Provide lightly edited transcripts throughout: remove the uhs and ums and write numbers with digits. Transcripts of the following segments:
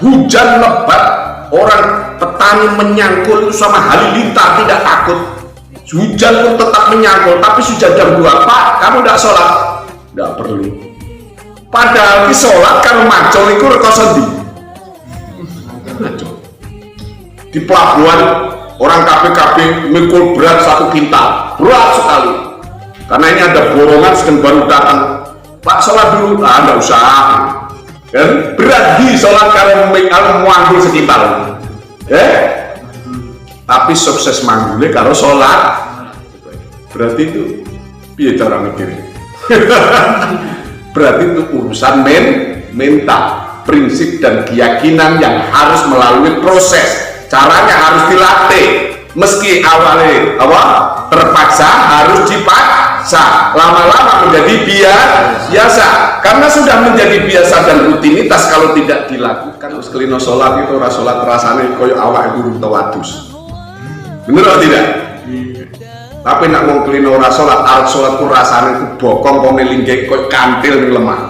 hujan lebat, orang petani menyangkul itu sama halilintar tidak takut. Hujan pun tetap menyangkul, tapi sudah jam 2, Pak, kamu tidak sholat? Tidak perlu. Padahal di sholat kalau macul itu rekosan di pelabuhan orang KPKB mikul berat 1 kintal, berat sekali. Karena ini ada borongan sedang baru datang. Pak, sholat dulu, nggak usah. Kan berat di sholat kalau muangkul sekintal. Tapi sukses manggulnya kalau sholat. Berarti itu piye cara mikirnya? Berarti itu urusan mental, prinsip dan keyakinan yang harus melalui proses. Caranya harus dilatih. Meski awalnya terpaksa, harus dipaksa, lama-lama menjadi biasa. Karena sudah menjadi biasa dan rutinitas, kalau tidak dilakukan kelino sholat itu sholat rasanya koyo awak guru tawadus. Bener atau tidak? Tapi nak mau kelino sholat, arep sholat ku rasanya ku bokong kok melingge koyo kantil ning lemah.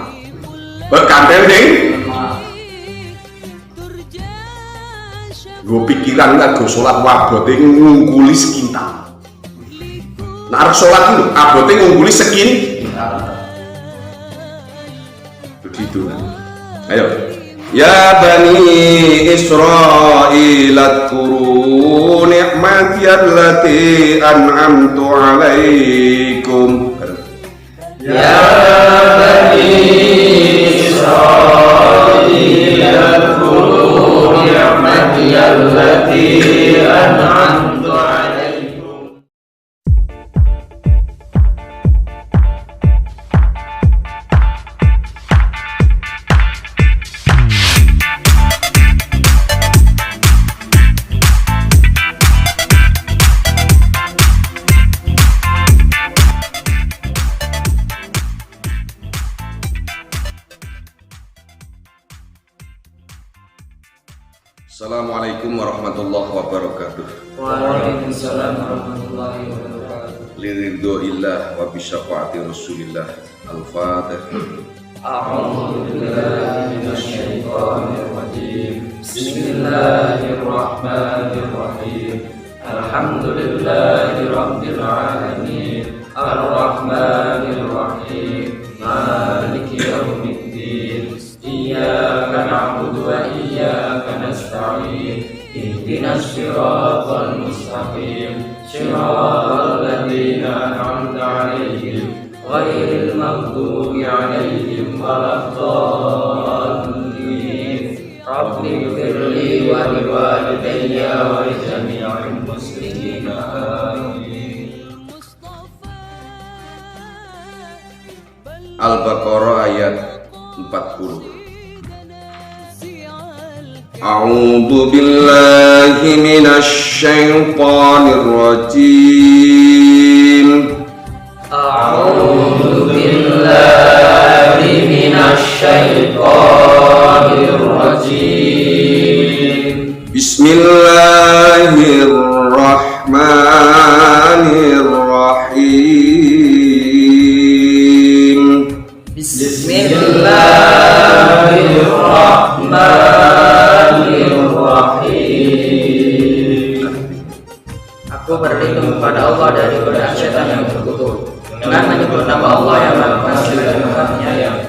Kantil ning gue pikiran nggak gue sholat wabote ngungkuli sekintal. Nah harus sholat dulu, abote ngungkuli sekintal. Begitu kan? Ayo. Ya Bani Israil adkuru ni'mati allati an'amtu alaikum. Ya Bani Israil adkuru ni'mati allati an'amtu alaikum. Assalamualaikum warahmatullahi wabarakatuh. Waalaikumsalam warahmatullahi wabarakatuh. Liridhoillah wa bisyafaati Rasulillah. Al-Fatihah. A'udzu billahi minasy syaithanir rajim. Bismillahirrahmanirrahim. Alhamdulillahi rabbil alamin. Ar-rahmanir rahim. Maliki yaumiddin. Iyyaka na'budu wa iyyaka nasta'in. Ihdinas siratal mustaqim. Siratal ladzina an'amta 'alaihim ghairil maghdubi 'alaihim waladdallin. Rabbi ighfirli wa liwalidayya wa li jami'il muslimin. Amin. Al-Baqarah ayat 40. A'udzu billahi minasy syaithanir rajim. A'udzu billahi minasy syaithanir rajim. Bismillahirrahmanirrahim. Bismillahirrahmanirrahim. Aku berlindung kepada Allah dari godaan syaitan yang terkutuk dengan menyebut nama Allah yang Maha Pengasih dan Maha Penyayang.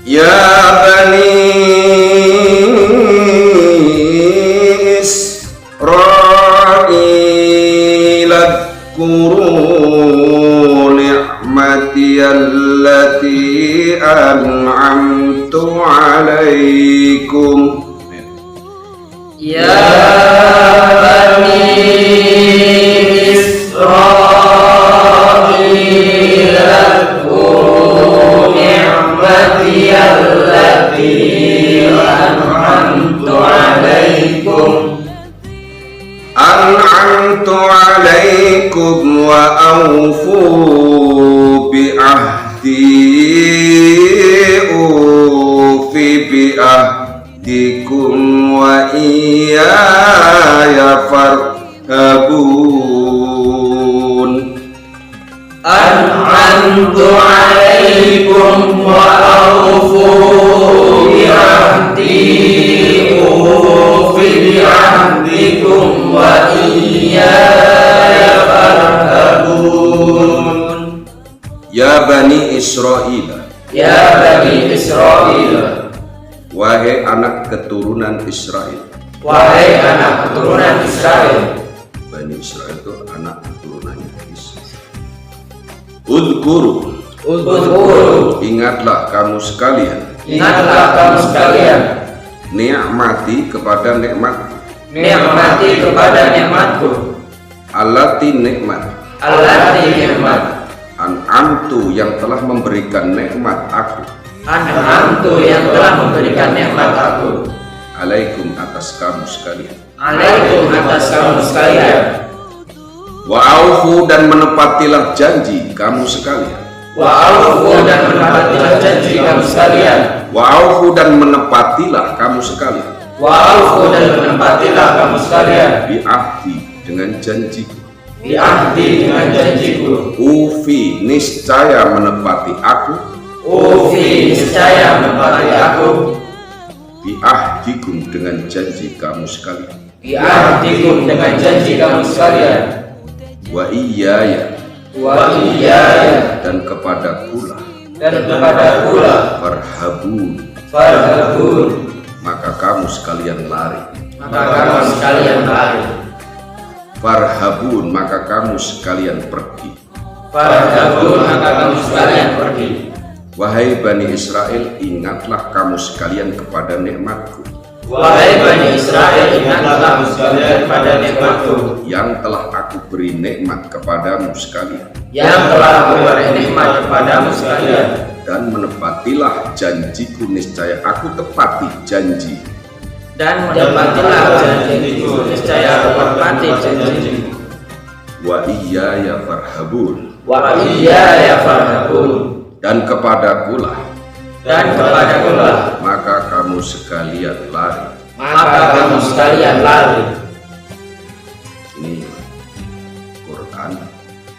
Ya Bani Israil adkuru ni'mati allati an'amtu alaikum. Ya Bani Israil adkuru ni'mati allati an'amtu alaikum. An'amtu alaikum wa awfu bi ahdi ufi bi ahdikum wa iyaya farhabun. An'amtu alaikum wa awfu bi Bani Israil, Ya Bani Israil, wahai anak keturunan Israel. wahai anak keturunan Israel. Bani Israel itu anak keturunannya Isa. Udhkuru, Udhkuru, ingatlah kamu sekalian, ingatlah kamu sekalian, ni'mati kepada nikmat, nikmati kepada nikmatku, allati nikmat, allati nikmat, an'amtu yang telah memberikan nikmat aku, an'amtu yang telah memberikan nikmat aku, alaikum atas kamu sekalian. alaikum atas kamu sekalian. Wa aufu dan menepatilah janji kamu sekalian. Wa aufu dan menepatilah janji kamu sekalian. Wa aufu dan menepatilah kamu sekalian. Wa aufu dan menepatilah kamu sekalian. Bi ahdi dengan janjiku. Bi ahdi dengan janjiku. Ufi niscaya menepati aku. Ufi niscaya menepati aku. Bi ahdikum dengan janji kamu sekalian. Bi ahdikum dengan janji kamu sekalian. Wa iyaya Wa iyaya dan kepadakulah dan kepadakulah farhabun farhabun, maka kamu sekalian lari. maka kamu sekalian lari. Farhabun maka kamu sekalian pergi. Farhabun maka kamu sekalian pergi. Wahai Bani Israel, ingatlah kamu sekalian kepada nikmatku Wahai Bani Israel, ingatlah kamu sekalian pada nikmatku yang telah aku beri nikmat kepadamu sekalian, yang telah aku beri nikmat kepadamu sekalian, dan menepatilah janjiku, niscaya aku tepati janji. dan menepatilah janjiku, niscaya aku tepati janjiku. Wa iyaya farhabun Wa iyaya farhabun, dan kepadakulah dan kepadakulah maka kamu sekalian lari. maka kamu sekalian lari. Ini Quran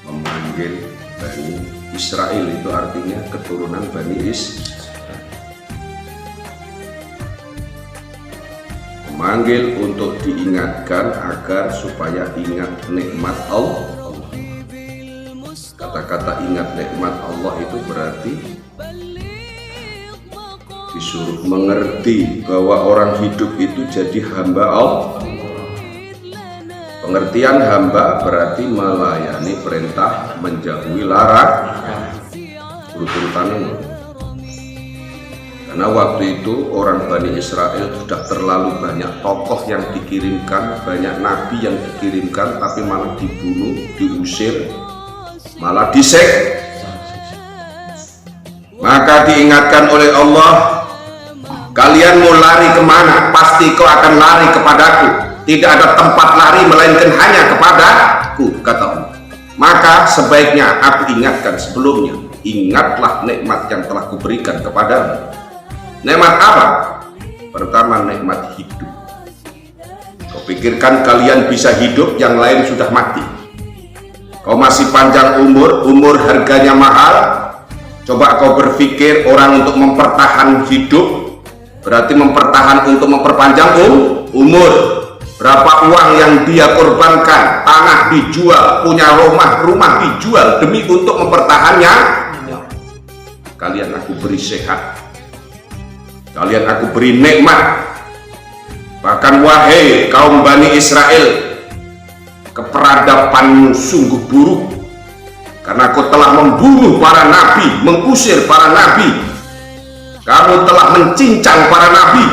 memanggil Bani Israel, itu artinya keturunan Bani Israel. Memanggil untuk diingatkan agar supaya ingat nikmat Allah. Kata-kata ingat nikmat Allah itu berarti disuruh mengerti bahwa orang hidup itu jadi hamba Allah. Pengertian hamba berarti melayani perintah, menjauhi larangan. Urut-urutannya. Karena waktu itu orang Bani Israel sudah terlalu banyak tokoh yang dikirimkan, banyak nabi yang dikirimkan, tapi malah dibunuh, diusir, malah disek. Maka diingatkan oleh Allah, kalian mau lari kemana? Pasti kau akan lari kepadaku. Tidak ada tempat lari melainkan hanya kepadaku, kata Allah. Maka sebaiknya aku ingatkan sebelumnya, ingatlah nikmat yang telah kuberikan kepadamu. Nikmat apa? Pertama, nikmat hidup. Kau pikirkan kalian bisa hidup, yang lain sudah mati. Kau masih panjang umur, umur harganya mahal. Coba kau berpikir orang untuk mempertahankan hidup, berarti mempertahankan untuk memperpanjang umur. Berapa uang yang dia korbankan, tanah dijual, punya rumah dijual demi untuk mempertahankannya. Kalian aku beri sehat, kalian aku beri nikmat. Bahkan wahai kaum Bani Israel, keperadabanmu sungguh buruk, karena kau telah membunuh para nabi, mengusir para nabi, kamu telah mencincang para nabi,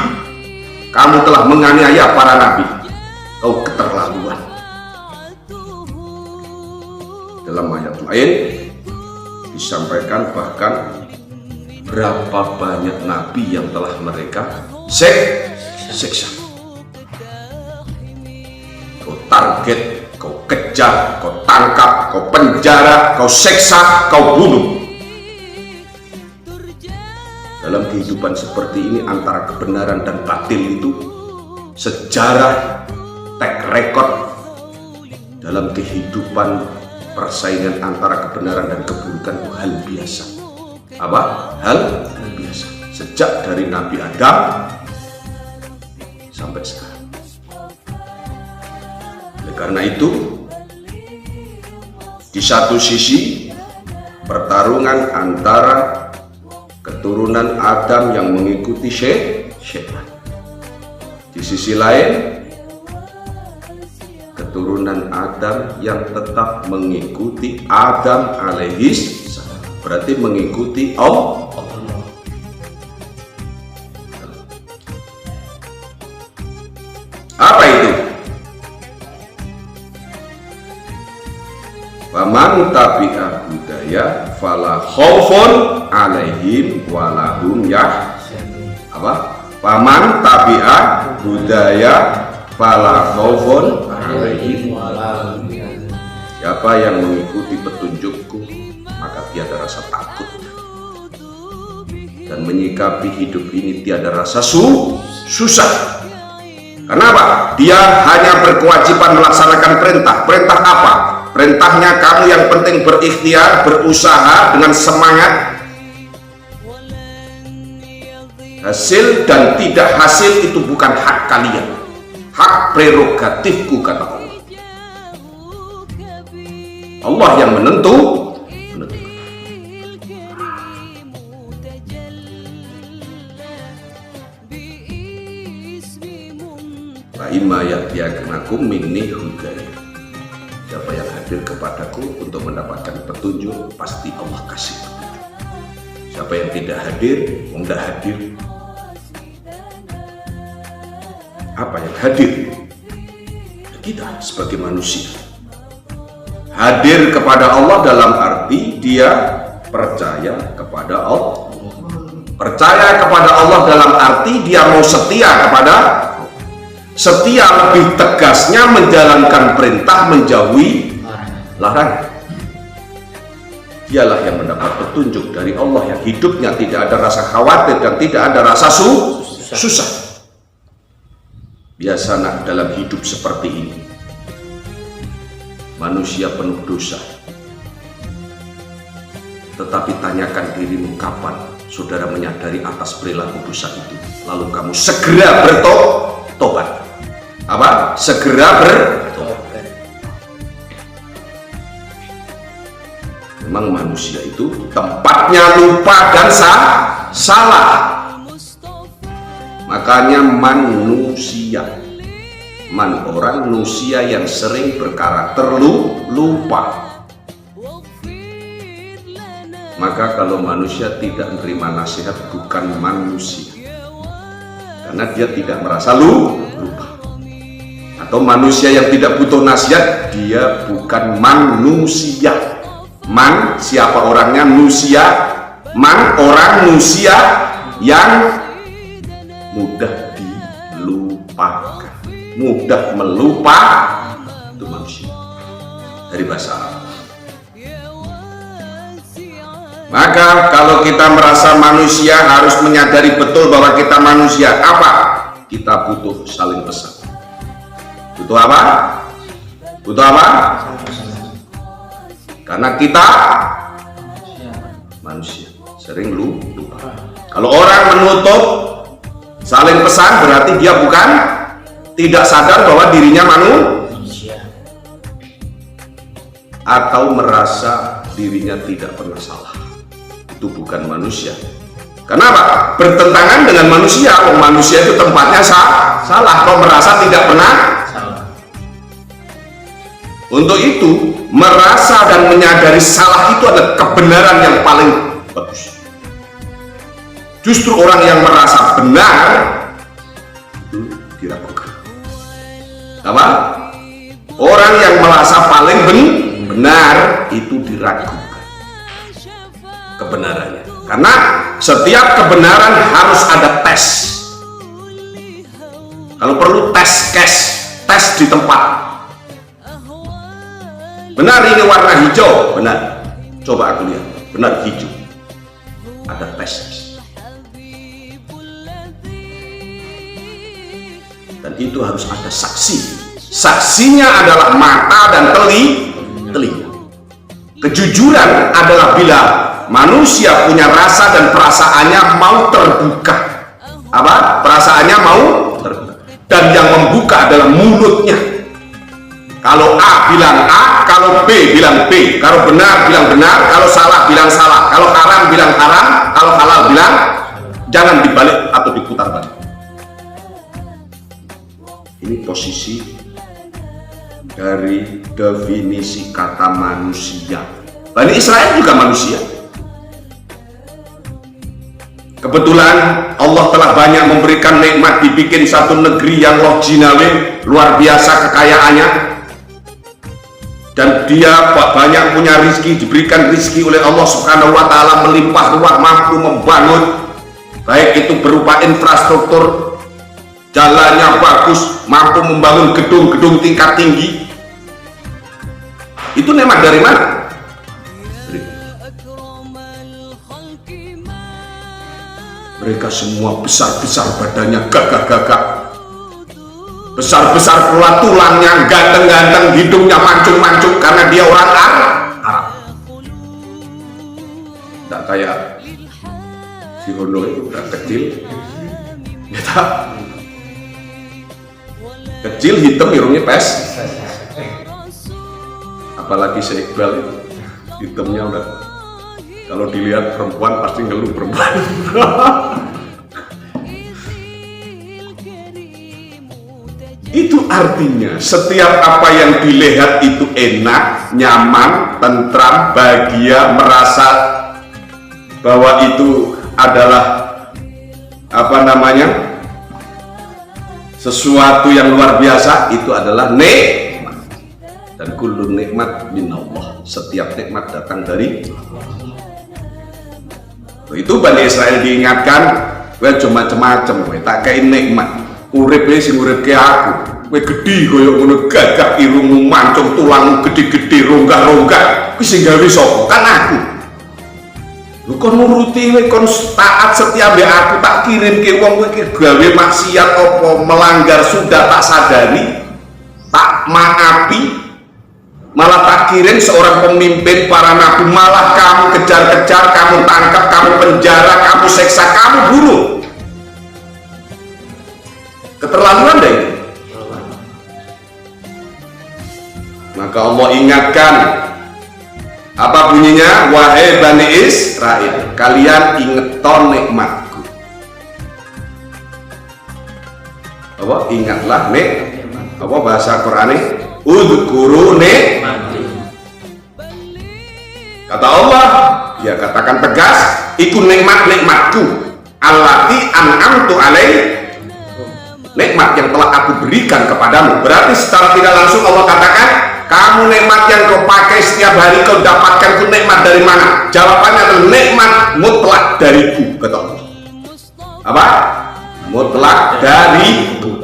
kamu telah menganiaya para nabi. Kau keterlaluan. Dalam ayat lain disampaikan bahkan berapa banyak nabi yang telah mereka siksa. Kau target, kau kejar, kau tangkap, kau penjara, kau siksa, kau bunuh. Dalam kehidupan seperti ini, antara kebenaran dan batil itu sejarah track record dalam kehidupan, persaingan antara kebenaran dan keburukan itu hal biasa. Apa? Hal biasa. Sejak dari Nabi Adam sampai sekarang. Oleh karena itu, di satu sisi pertarungan antara keturunan Adam yang mengikuti syaitan. Di sisi lain, keturunan Adam yang tetap mengikuti Adam alaihis salam, berarti mengikuti Allah. Apa itu? Faman tabi'a hudaya fala khaufun alaihim walahum apa? Faman tabi'a hudaya fala khaufun alaihim walahum. Siapa yang mengikuti petunjukku, maka tiada rasa takut dan menyikapi hidup ini tiada rasa susah. Kenapa? Dia hanya berkewajiban melaksanakan perintah. Perintah apa? Perintahnya kamu yang penting berikhtiar, berusaha dengan semangat. Hasil dan tidak hasil itu bukan hak kalian, hak prerogatifku, kata Allah. Allah yang menentukan. Fa'imma ya'tiyakum minni hudaya. Siapa yang hadir kepadaku untuk mendapatkan petunjuk, pasti Allah kasih petunjuk. Siapa yang tidak hadir, tidak hadir. Apa yang hadir? Kita sebagai manusia. Hadir kepada Allah dalam arti dia percaya kepada Allah. Percaya kepada Allah dalam arti dia mau setia kepada Allah. Setia lebih tegasnya menjalankan perintah, menjauhi larangan. Dialah yang mendapat petunjuk dari Allah, yang hidupnya tidak ada rasa khawatir dan tidak ada rasa susah. Biasa nak dalam hidup seperti ini, manusia penuh dosa. Tetapi tanyakan dirimu, kapan saudara menyadari atas perilaku dosa itu, lalu kamu segera bertobat. Apa? Segera bertobat. Memang manusia itu tempatnya lupa dan salah. Makanya manusia, orang nusia yang sering berkarakter lupa. Maka kalau manusia tidak menerima nasihat, bukan manusia, karena dia tidak merasa lupa. Atau manusia yang tidak butuh nasihat, dia bukan manusia. Man, siapa orangnya? Nusia. Man, orang nusia yang mudah dilupakan, mudah melupakan. Itu manusia dari bahasa Arab. Maka kalau kita merasa manusia, harus menyadari betul bahwa kita manusia. Apa? Kita butuh saling pesan. Butuh apa? Butuh apa? Karena kita manusia sering lupa. Kalau orang menutup saling pesan, berarti dia bukan tidak sadar bahwa dirinya manusia, atau merasa dirinya tidak pernah salah. Itu bukan manusia. Kenapa? Bertentangan dengan manusia. Manusia itu tempatnya salah. Kau merasa tidak pernah salah. Untuk itu, merasa dan menyadari salah itu adalah kebenaran yang paling bagus. Justru orang yang merasa benar itu diragukan. Apa? Orang yang merasa paling benar itu diragukan kebenarannya. Karena setiap kebenaran harus ada tes. Kalau perlu tes di tempat. Benar ini warna hijau, benar. Coba aku lihat, benar hijau. Ada tes. Dan itu harus ada saksi. Saksinya adalah mata dan telinga. Kejujuran adalah bila manusia punya rasa dan perasaannya mau terbuka. Apa? Perasaannya mau terbuka. Dan yang membuka adalah mulutnya. Kalau A bilang A, kalau B bilang B, kalau benar bilang benar, kalau salah bilang salah, kalau haram bilang haram, kalau halal bilang, jangan dibalik atau diputar balik. Ini posisi dari definisi kata manusia. Bani Israel juga manusia. Kebetulan Allah telah banyak memberikan nikmat, dibikin satu negeri yang loh jinawe, luar biasa kekayaannya, dan dia banyak punya rizki, diberikan rizki oleh Allah Subhanahu wa Ta'ala melimpah ruah, mampu membangun, baik itu berupa infrastruktur, jalannya bagus, mampu membangun gedung-gedung tingkat tinggi. Itu nikmat dari mana? Mereka semua besar-besar badannya, gagah-gagah, besar-besar pula tulangnya, ganteng-ganteng, hidungnya mancung-mancung, karena dia orang Arab. Tidak kayak si Hono itu udah kecil, kita kecil, hitam, irungnya pes. Apalagi si Iqbal itu hitamnya udah, kalau dilihat perempuan pasti ngeluh perempuan. Itu artinya setiap apa yang dilihat itu enak, nyaman, tentram, bahagia, merasa bahwa itu adalah apa namanya, sesuatu yang luar biasa, itu adalah nikmat. Dan kullu nikmat minallah, setiap nikmat datang dari Allah. Itu Bani Israel diingatkan, gue cuma macem-macem, gue tak kayak nikmat, urip sing urip ke aku, gue gede koyo ngono, gagah irungmu mancung, tulangmu gede-gede, ronggah-ronggah, gue sing gawe sapa? Kan aku. Lu kon nuruti, kon taat setia mbek aku, tak kirim ke wong kowe gawe maksiat apa melanggar sudah tak sadari, tak maafi, malah tak kirim seorang pemimpin para nabi, malah kamu kejar-kejar, kamu tangkap, kamu penjara, kamu seksa, kamu bunuh. Keterlaluan deh itu. Maka Allah ingatkan, apa bunyinya? Wahai Bani Israel, kalian ingeton nikmatku. Apa? Ingatlah apa bahasa Qur'annya? Udhkuru nikmati. Kata Allah, ya katakan tegas, iku nikmat-nikmatku allati an'amtu alaih, nikmat yang telah aku berikan kepadamu. Berarti secara tidak langsung Allah katakan, kamu nikmat yang kau pakai setiap hari kau dapatkan itu nikmat dari mana? Jawabannya adalah nikmat mutlak dariku, kata Allah. Apa? Mutlak dariku,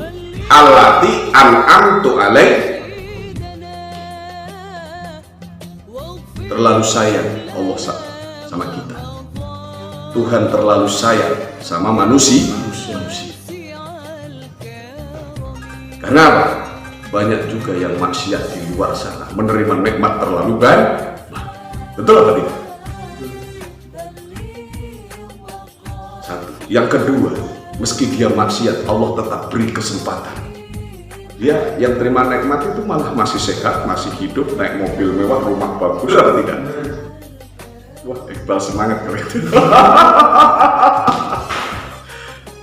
allati an'amtu alaih. Terlalu sayang Allah sama kita. Tuhan terlalu sayang sama manusia. Karena apa? Banyak juga yang maksiat di luar sana, menerima nikmat terlalu banyak. Betul apa tidak? Satu. Yang kedua, meski dia maksiat, Allah tetap beri kesempatan. Dia yang terima nikmat itu malah masih sehat, masih hidup, naik mobil mewah, rumah bagus, apa tidak? Wah, Iqbal semangat kalau itu.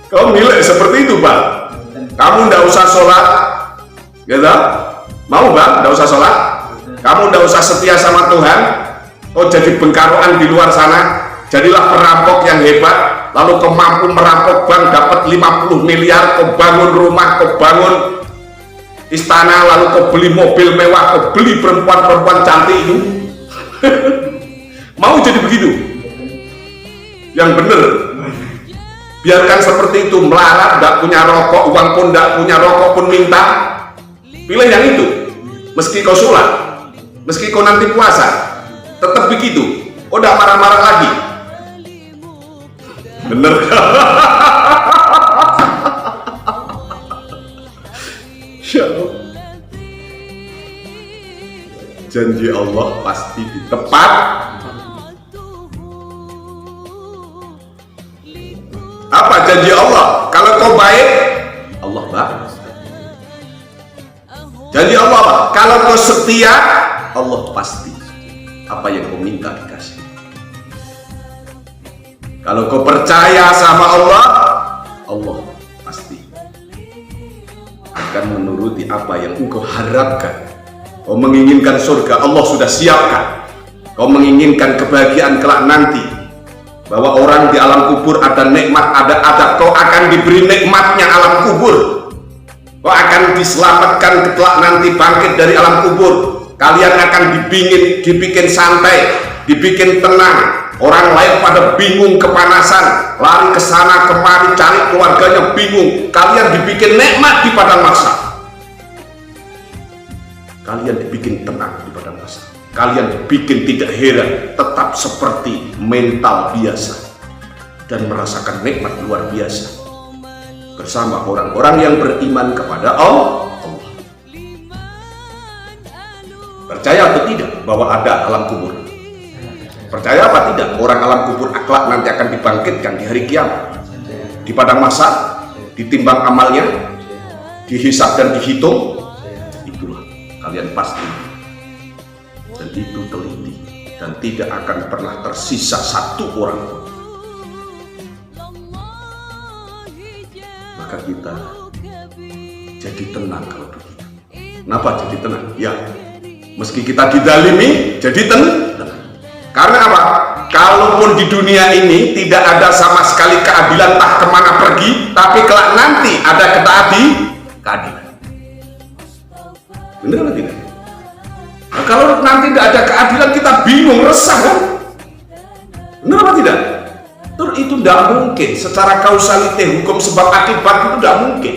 Kau milik seperti itu, Pak. Kamu ndak usah sholat, gitu? Mau, Bang? Ndak usah sholat? Kamu ndak usah setia sama Tuhan? Kau jadi bengkaruan di luar sana, jadilah perampok yang hebat, lalu kau mampu merampok bank, dapat 50 miliar, kau bangun rumah, kau bangun istana, lalu kau beli mobil mewah, kau beli perempuan-perempuan cantik itu. Mau jadi begitu? Yang bener, biarkan seperti itu, melarat, tidak punya rokok, uang pun tidak punya rokok pun minta. Pilih yang itu. Meski kau sholat, meski kau nanti puasa, tetap begitu. Oh, tidak marah-marah lagi. Bener. Janji Allah pasti ditepat. Apa janji Allah? Kalau kau baik, Allah baik. Janji Allah apa? Kalau kau setia, Allah pasti apa yang kau minta dikasih. Kalau kau percaya sama Allah, Allah pasti akan menuruti apa yang engkau harapkan. Kau menginginkan surga, Allah sudah siapkan. Kau menginginkan kebahagiaan kelak nanti, bahwa orang di alam kubur ada nikmat, ada adab, kau akan diberi nikmatnya alam kubur. Kau akan diselamatkan kelak nanti bangkit dari alam kubur. Kalian akan dibikin santai, dibikin tenang. Orang lain pada bingung kepanasan, lari ke sana kemari cari keluarganya bingung. Kalian dibikin nikmat di padang mahsyar. Kalian dibikin tenang di padang mahsyar. Kalian dibikin tidak heran, tetap seperti mental biasa dan merasakan nikmat luar biasa bersama orang-orang yang beriman kepada Allah. Percaya atau tidak bahwa ada alam kubur? Percaya apa tidak orang alam kubur akhlak nanti akan dibangkitkan di hari kiamat, di padang mahsyar, ditimbang amalnya, dihisab dan dihitung? Itulah kalian pasti, dan itu teliti, dan tidak akan pernah tersisa satu orang pun. Maka kita jadi tenang kalau begitu. Kenapa jadi tenang? Ya, meski kita didalimi, jadi tenang. Karena apa? Kalaupun di dunia ini tidak ada sama sekali keadilan, tak kemana pergi, tapi kelak nanti ada keadilan. Benar atau tidak? Nah, kalau nanti tidak ada keadilan, kita bingung, resah kan? Benar apa tidak? Itu tidak mungkin. Secara kausalite, hukum sebab akibat itu tidak mungkin.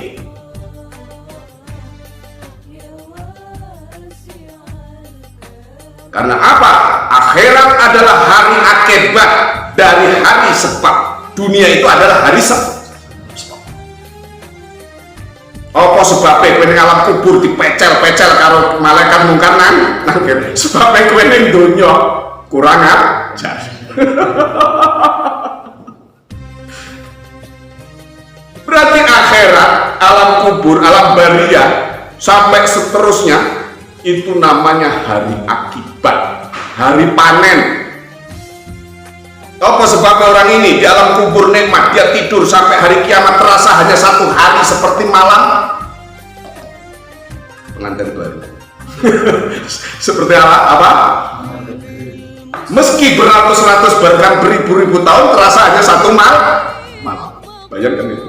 Karena apa? Akhirat adalah hari akibat dari hari sebab. Dunia itu adalah hari sebab. Apa sebabnya kowe ning alam kubur dipecel-pecel karo malaikat mungkar nang sebabnya kowe ning donya kurang ajar. Berarti akhirat, alam kubur, alam bariyah sampai seterusnya itu namanya hari akibat, hari panen. Apa sebabnya orang ini di alam kubur nikmat, dia tidur sampai hari kiamat terasa hanya satu hari seperti malam pengantin baru. Seperti apa? Meski beratus-ratus bahkan beribu-ribu tahun terasa hanya satu malam. Bayangkan itu,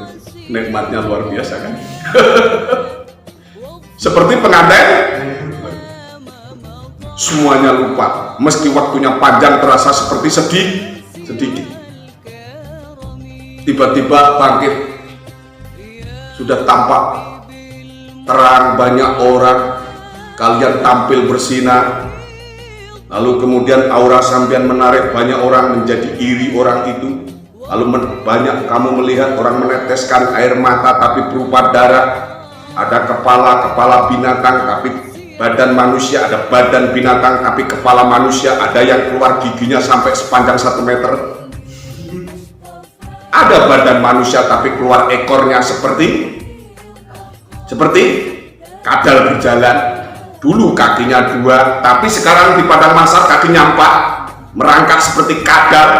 nikmatnya luar biasa kan? Seperti pengantin, semuanya lupa. Meski waktunya panjang terasa seperti sedikit. Tiba-tiba bangkit, sudah tampak terang, banyak orang, kalian tampil bersinar, lalu kemudian aura sampean menarik banyak orang, menjadi iri orang itu, lalu banyak kamu melihat orang meneteskan air mata tapi berupa darah, ada kepala binatang tapi badan manusia, ada badan binatang tapi kepala manusia, ada yang keluar giginya sampai sepanjang 1 meter, ada badan manusia tapi keluar ekornya seperti kadal berjalan. Dulu kakinya 2, tapi sekarang di padang mahsyar kakinya 4, merangkak seperti kadal.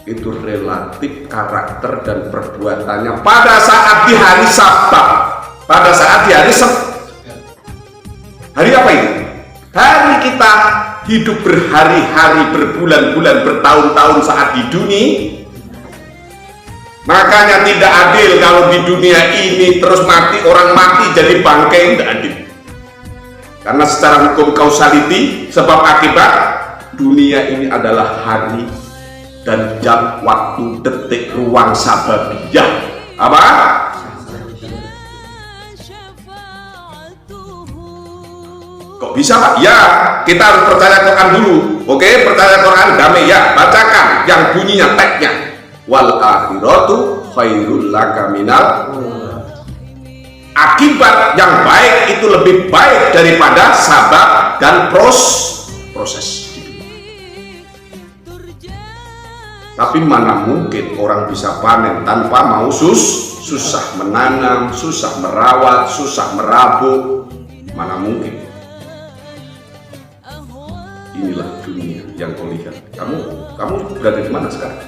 Itu relatif karakter dan perbuatannya pada saat di hari sabab. Pada saat di hari hari apa ini? Hari kita hidup berhari-hari, berbulan-bulan, bertahun-tahun saat di dunia. Makanya tidak adil kalau di dunia ini terus mati, orang mati jadi bangkai, tidak adil. Karena secara hukum causality, sebab akibat, dunia ini adalah hari dan jam, waktu, detik, ruang sababiyah. Apa? Kok bisa Pak? Ya, kita harus percaya Quran dulu. Oke, percaya Quran, damai ya, bacakan yang bunyinya teksnya. Wal akhiratu khairul laka minal. Akibat yang baik itu lebih baik daripada sabab dan proses. Tapi mana mungkin orang bisa panen tanpa mau susah menanam, susah merawat, susah merabuk. Mana mungkin. Inilah dunia yang kau lihat. Kamu berada di mana sekarang?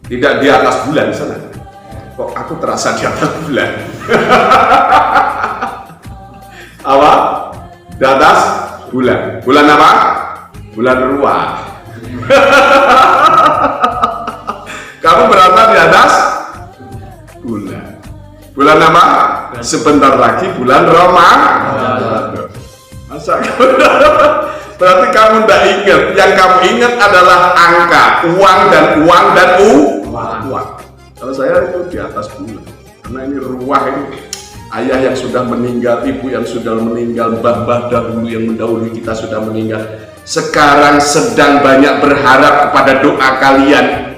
Tidak di atas bulan sana. Kok aku terasa di atas bulan? Apa? Di atas bulan. Bulan apa? Bulan ruah. Kamu berada di atas bulan. Bulan apa? Sebentar lagi bulan Ramadan. Masa berarti kamu tidak ingat. Yang kamu ingat adalah angka, uang dan uang. Kalau saya itu di atas bulan. Karena ini ruah ini. Ayah yang sudah meninggal, ibu yang sudah meninggal, mbah-mbah dahulu yang mendahului kita sudah meninggal. Sekarang sedang banyak berharap kepada doa kalian.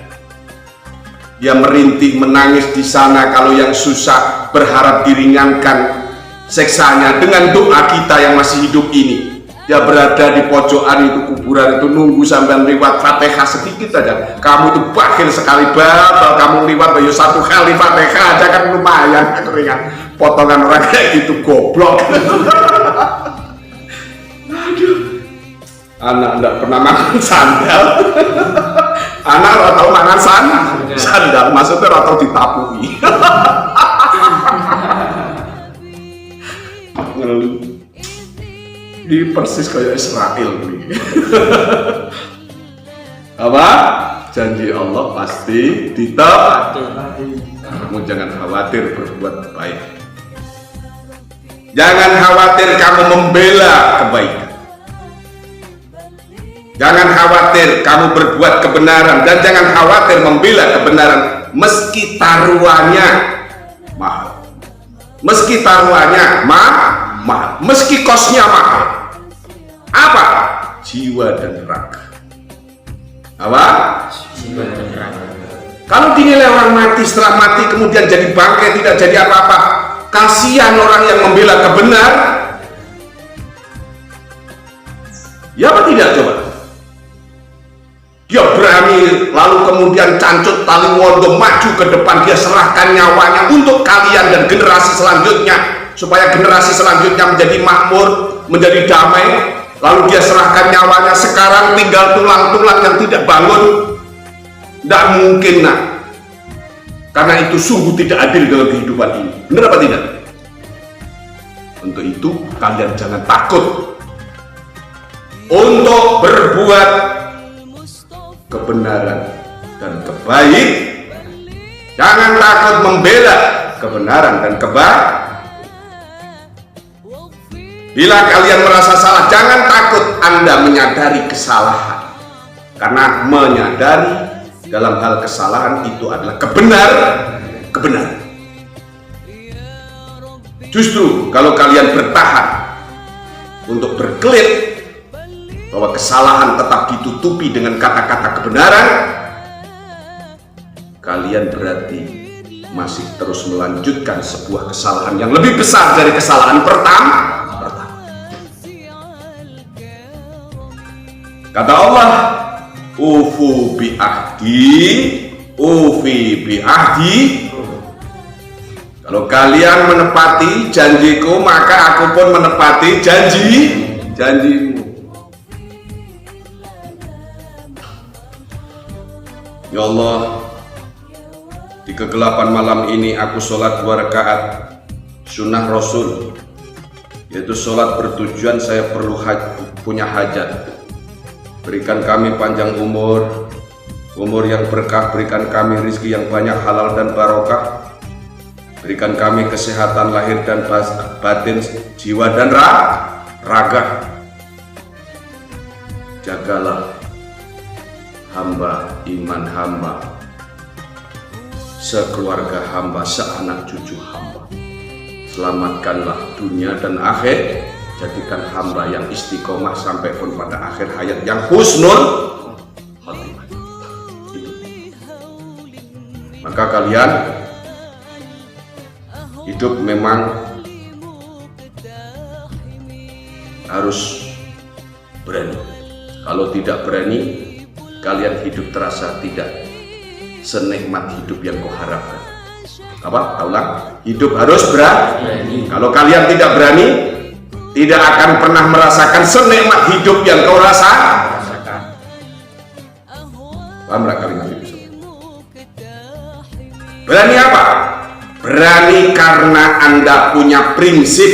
Dia merintih, menangis di sana. Kalau yang susah berharap diringankan seksanya dengan doa kita yang masih hidup ini. Dia berada di pojokan itu, kuburan itu, nunggu sampai lewat Fatihah sedikit aja. Kamu itu bakhil sekali, kamu lewat bayu satu kali Fatihah aja kan lumayan keringan. Potongan orang kayak gitu goblok. Aduh. Anak enggak pernah makan sandal. Anak enggak tahu makan sandal, maksudnya enggak tahu ditapui. Ngeluh. Di persis kayak Israel nih. Apa? Janji Allah pasti ditepati. Kamu jangan khawatir berbuat baik. Jangan khawatir kamu membela kebaikan. Jangan khawatir kamu berbuat kebenaran, dan jangan khawatir membela kebenaran meski taruhannya mahal. Meski taruhannya mahal, meski kosnya mahal. Apa? Jiwa dan raga. Apa? Jiwa dan raga. Kalau dinilai orang mati, setelah mati kemudian jadi bangkai, tidak jadi apa-apa, kasihan orang yang membela kebenar. Ya apa tidak coba? Dia berani lalu kemudian cancut tali wondo, maju ke depan, dia serahkan nyawanya untuk kalian dan generasi selanjutnya, supaya generasi selanjutnya menjadi makmur, menjadi damai. Lalu dia serahkan nyawanya, sekarang tinggal tulang-tulang yang tidak bangun. Tidak mungkin, nak. Karena itu sungguh tidak adil dalam kehidupan ini. Benar apa tidak? Untuk itu kalian jangan takut untuk berbuat kebenaran dan kebaik. Jangan takut membela kebenaran dan kebaik. Bila kalian merasa salah, jangan takut Anda menyadari kesalahan. Karena menyadari dalam hal kesalahan itu adalah kebenaran. Justru kalau kalian bertahan untuk berkelit bahwa kesalahan tetap ditutupi dengan kata-kata kebenaran, kalian berarti masih terus melanjutkan sebuah kesalahan yang lebih besar dari kesalahan pertama. Kata Allah, ufi bi ahdi. Kalau kalian menepati janjiku, maka aku pun menepati janjimu. Ya Allah, di kegelapan malam ini aku sholat 2 rakaat sunnah Rasul, yaitu sholat bertujuan saya perlu punya hajat. Berikan kami panjang umur yang berkah, berikan kami rizki yang banyak, halal dan barokah. Berikan kami kesehatan lahir dan batin, jiwa dan raga. Jagalah hamba, iman hamba, sekeluarga hamba, seanak cucu hamba. Selamatkanlah dunia dan akhir. Jadikan hamba yang istiqomah sampai pun pada akhir hayat yang husnul khotimah. Maka kalian hidup memang harus berani. Kalau Kalau tidak berani, kalian hidup terasa tidak senikmat hidup yang kau harapkan. Apa? Ulang. Hidup harus berani. Kalau kalian tidak berani, tidak akan pernah merasakan senikmat hidup yang kau rasakan. Paham nggak kalimat itu? Berani apa? Berani karena Anda punya prinsip.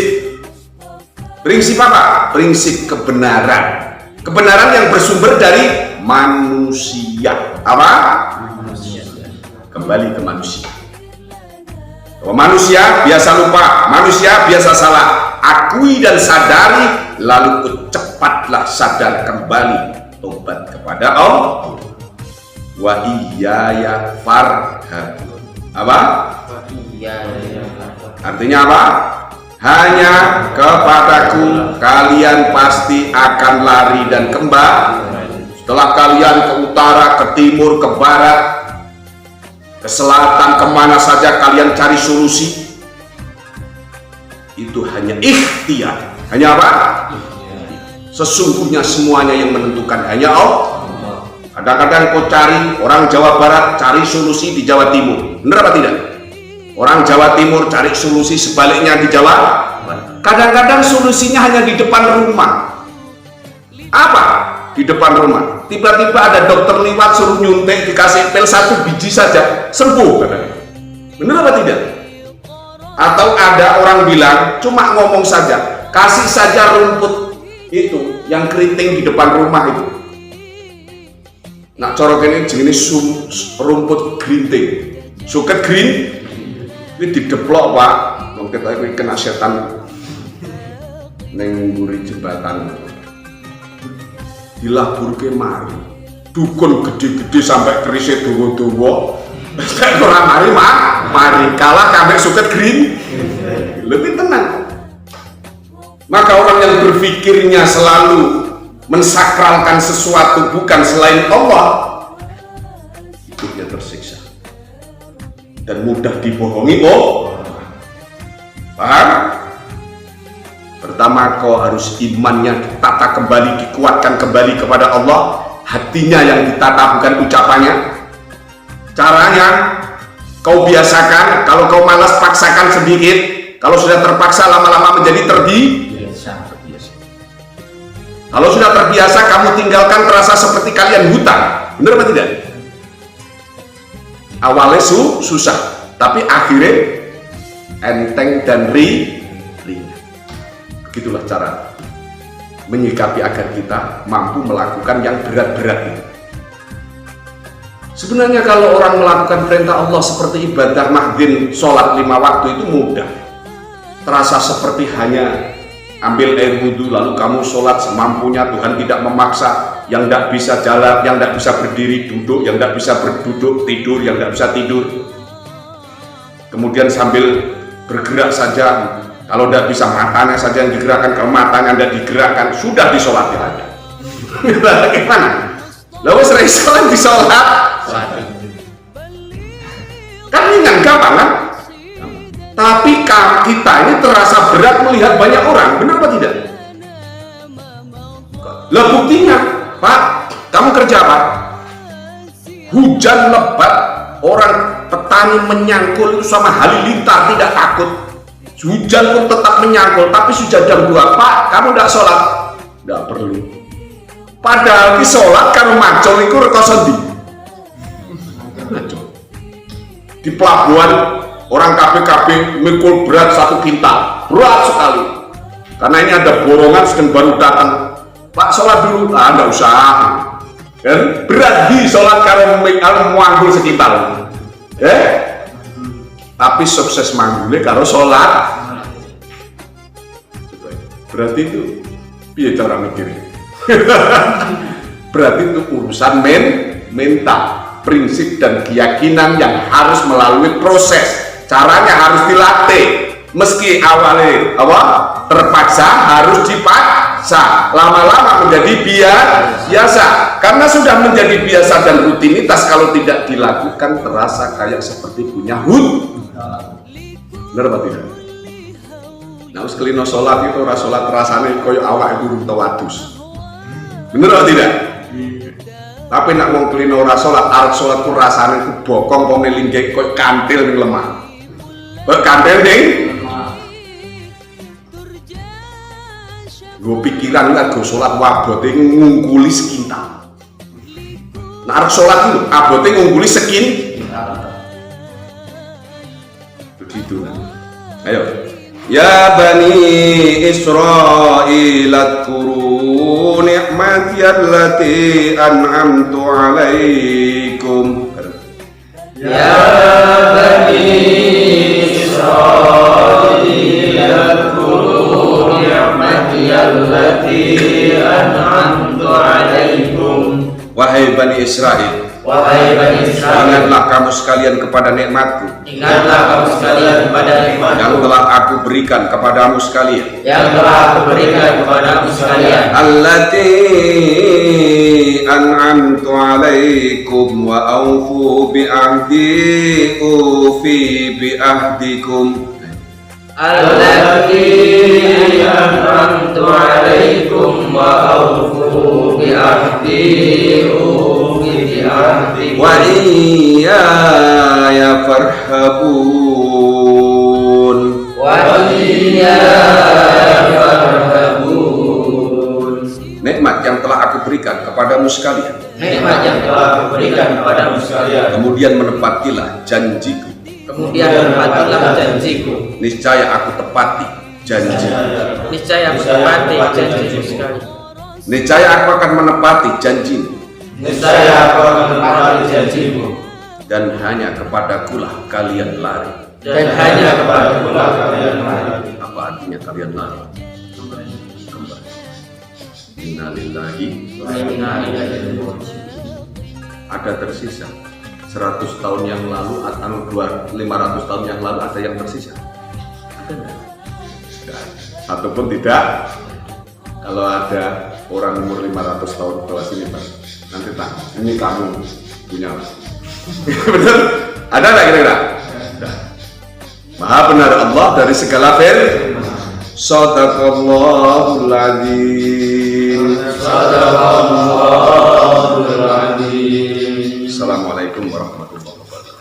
Prinsip apa? Prinsip kebenaran. Kebenaran yang bersumber dari manusia. Apa? Manusia. Kembali ke manusia. Bahwa manusia biasa lupa, manusia biasa salah. Akui dan sadari, lalu cepatlah sadar kembali, tobat kepada Allah. Wa iyaya farhabun. Apa? Artinya apa? Hanya kepadaku kalian pasti akan lari dan kembali. Setelah kalian ke utara, ke timur, ke barat, ke selatan, kemana saja kalian cari solusi, itu hanya ikhtiar. Hanya apa? Sesungguhnya semuanya yang menentukan hanya Allah. Kadang-kadang kau cari, orang Jawa Barat cari solusi di Jawa Timur, benar apa tidak? Orang Jawa Timur cari solusi sebaliknya di Jawa. Kadang-kadang solusinya hanya di depan rumah. Apa? Di depan rumah. Tiba-tiba ada dokter lewat suruh nyuntik, dikasih pil 1 biji saja, sembuh katanya. Benar apa tidak? Atau ada orang bilang, cuma ngomong saja, kasih saja rumput itu yang keriting di depan rumah itu. Nak corok ini jenis rumput grinting, suket green, ini dideplok pak, mungkin kita kena setan neng guri jembatan, dilabur ke mari, dukun gede-gede sampai kerisnya dungo-dungo, saya kurang mari kalah kabeh suket green, lebih tenang. Maka orang yang berpikirnya selalu mensakralkan sesuatu bukan selain Allah, hidupnya tersiksa dan mudah dibohongi. Paham? Pertama, kau harus imannya ditata kembali, dikuatkan kembali kepada Allah. Hatinya yang ditata, bukan ucapannya. Caranya kau biasakan. Kalau kau malas, paksakan sedikit. Kalau sudah terpaksa, lama-lama menjadi terbiasa. Kalau sudah terbiasa, kamu tinggalkan, terasa seperti kalian hutang. Benar apa tidak? Awalnya susah, tapi akhirnya enteng dan ringan. Begitulah cara menyikapi agar kita mampu melakukan yang berat-berat itu. Sebenarnya kalau orang melakukan perintah Allah seperti ibadah mahdin, sholat 5 waktu itu mudah. Terasa seperti hanya ambil air wudhu lalu kamu sholat semampunya, Tuhan tidak memaksa. Yang tidak bisa jalan, yang tidak bisa berdiri duduk, yang tidak bisa berduduk tidur, yang tidak bisa tidur. Kemudian sambil bergerak saja, kalau tidak bisa matanya saja yang digerakkan, kalau matanya tidak digerakkan, sudah disolatnya aja. Bagaimana? Lalu sering sholat di sholat, kan ringan, gampang kan? Tapi kita ini terasa berat melihat banyak orang, benar apa tidak? Lah buktinya, Pak, kamu kerja apa? Hujan lebat, orang petani menyangkul itu sama halilintar, tidak takut. Hujan pun tetap menyangkul, tapi sudah jam 2, Pak, kamu tidak sholat? Tidak perlu. Padahal di sholat kalau macul itu rekoso di pelabuhan. Orang KPKB mikul berat 1 kintal, berat sekali. Karena ini ada borongan sedang baru datang. Pak, sholat dulu. Ah, enggak usah. Kan berat di sholat kalau manggul sekintal. Tapi sukses manggulnya kalau sholat. Berarti itu piye cara mikirnya? Berarti itu urusan mental, prinsip dan keyakinan yang harus melalui proses. Caranya harus dilatih, meski awalnya terpaksa, harus dipaksa, lama-lama menjadi biasa. Karena sudah menjadi biasa dan rutinitas, kalau tidak dilakukan terasa kayak seperti punya bener apa tidak? Nah, sekelino sholat itu sholat rasanya koyo awak itu tawadus. Bener atau tidak? Tapi nak wong kelino ora salat, arep salat ku rasane ku bokong kok ngelinggek koyo kantil ning lemah. Koyo kantil ning gue pikiran kan gue sholat wabote ngungkuli sekintal. Nah arep sholat itu abote ngungkuli sekintal. Begitu. Ayo. Ya bani Israil adkuru ni'mati allati an'amtu alaikum. Ya bani Israil adkuru ni'mati allati an'amtu alaikum. Wahai Bani Israel, Wahai Bani Israel, ingatlah kamu sekalian kepada nikmatku ingatlah kamu sekalian kepada nikmatku yang telah aku berikan kepadamu sekalian, yang telah aku berikan kepadamu sekalian, allati an'amtu alaikum wa aufu bi ahdi ufi bi ahdikum. allati an'amtu alaikum wa awfu bi ahdi ufi bi ahdi Wa iyaya farhabun. wa iyaya farhabun. Nikmat yang telah aku berikan kepadamu sekalian, Nikmat yang telah aku berikan kepadamu sekalian, kemudian menepatilah janjiku. kemudian tepatilah janjiku. Niscaya aku tepati janji. Niscaya aku tepati janjiku sekali. Niscaya aku akan menepati janjimu. Niscaya aku akan menepati janjimu. Dan hanya kepadakulah kalian lari. Dan hanya kepadakulah kalian lari. Apa artinya kalian lari? Kembali. Innalillahi. Wa inna ilaihi raji'un. Ada tersisa 100 tahun yang lalu atau 500 tahun yang lalu ada yang tersisa? Ada nggak? Nggak ada. Ataupun tidak. Kalau ada orang umur 500 tahun ke bawah sini, Pak, nanti tak, ini kamu punya. Benar? Ada nggak kira-kira? Ada. Maha benar Allah dari segala firman. Shadaqallahul adzim. Sadaqallahul adzim. Assalamualaikum warahmatullahi wabarakatuh.